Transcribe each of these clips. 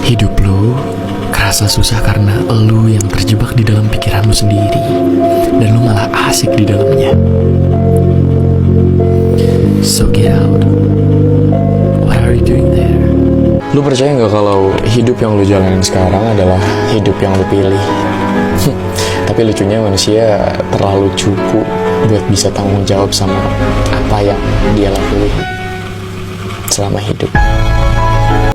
Hidup lu kerasa susah karena lu yang terjebak di dalam pikiranmu sendiri dan lu malah asik di dalamnya. So get out. What are you doing there? Lu percaya nggak kalau hidup yang lu jalanin sekarang adalah hidup yang lu pilih? Tapi lucunya manusia terlalu cupu buat bisa tanggung jawab sama apa yang dia lakuin selama hidup.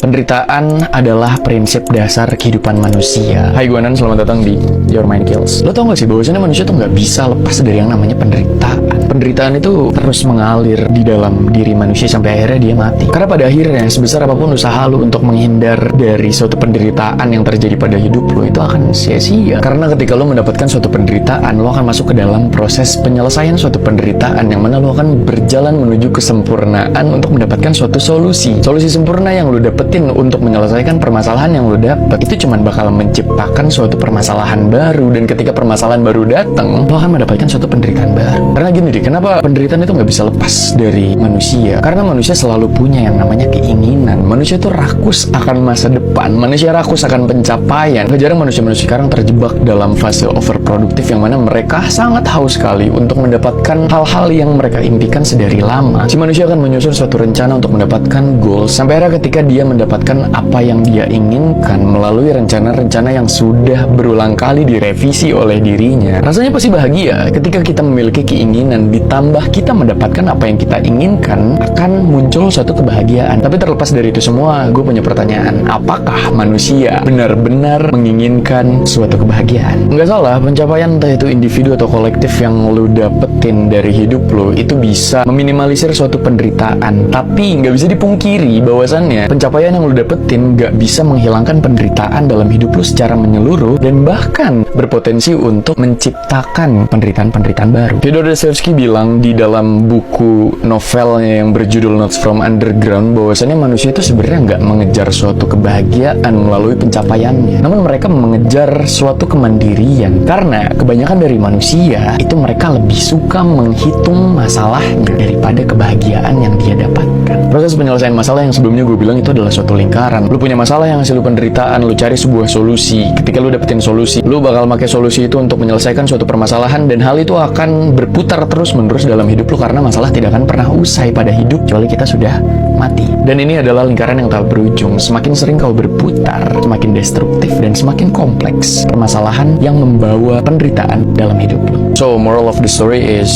Penderitaan adalah prinsip dasar kehidupan manusia. Hai, gue Nan, selamat datang di Your Mind Kills. Lo tau gak sih bahwasannya manusia tuh gak bisa lepas dari yang namanya penderitaan. Penderitaan itu terus mengalir di dalam diri manusia sampai akhirnya dia mati. Karena pada akhirnya sebesar apapun usaha lo untuk menghindar dari suatu penderitaan yang terjadi pada hidup lo, itu akan sia-sia. Karena ketika lo mendapatkan suatu penderitaan, lo akan masuk ke dalam proses penyelesaian suatu penderitaan, yang mana lo akan berjalan menuju kesempurnaan untuk mendapatkan suatu solusi. Solusi sempurna yang lo dapetin untuk menyelesaikan permasalahan yang lo dapet itu cuman bakal menciptakan suatu permasalahan baru, dan ketika permasalahan baru datang, lo akan mendapatkan suatu penderitaan baru. Karena gini deh, kenapa penderitaan itu nggak bisa lepas dari manusia? Karena manusia selalu punya yang namanya keinginan. Manusia itu rakus akan masa depan, manusia rakus akan pencapaian. Gak jarang manusia-manusia sekarang terjebak dalam fase overproduktif, yang mana mereka sangat haus sekali untuk mendapatkan hal-hal yang mereka impikan sedari lama. Si manusia akan menyusun suatu rencana untuk mendapatkan goals, sampai akhirnya ketika dia mendapatkan apa yang dia inginkan melalui rencana-rencana yang sudah berulang kali direvisi oleh dirinya, rasanya pasti bahagia. Ketika kita memiliki keinginan ditambah kita mendapatkan apa yang kita inginkan, akan muncul suatu kebahagiaan. Tapi terlepas dari itu semua, gue punya pertanyaan, apakah manusia benar-benar menginginkan suatu kebahagiaan? Nggak salah, pencapaian entah itu individu atau kolektif yang lu dapetin dari hidup lu itu bisa meminimalisir suatu penderitaan. Tapi nggak bisa dipungkiri bahwasannya pencapaian yang lu dapetin gak bisa menghilangkan penderitaan dalam hidup lu secara menyeluruh, dan bahkan berpotensi untuk menciptakan penderitaan-penderitaan baru. Fyodor Dostoevsky bilang di dalam buku novelnya yang berjudul Notes from Underground bahwasannya manusia itu sebenarnya gak mengejar suatu kebahagiaan melalui pencapaiannya, namun mereka mengejar suatu kemandirian. Karena kebanyakan dari manusia itu mereka lebih suka menghitung masalahnya daripada kebahagiaan yang dia dapatkan. Proses penyelesaian masalah yang sebelumnya gue bilang itu adalah suatu lingkaran. Lu punya masalah yang hasil penderitaan, lu cari sebuah solusi. Ketika lu dapetin solusi, lu bakal pakai solusi itu untuk menyelesaikan suatu permasalahan, dan hal itu akan berputar terus-menerus dalam hidup lu, karena masalah tidak akan pernah usai pada hidup kecuali kita sudah mati. Dan ini adalah lingkaran yang tak berujung. Semakin sering kau berputar, semakin destruktif dan semakin kompleks permasalahan yang membawa penderitaan dalam hidup lu. So, moral of the story is,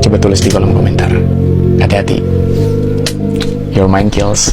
coba tulis di kolom komentar. Hati-hati. Your mind kills.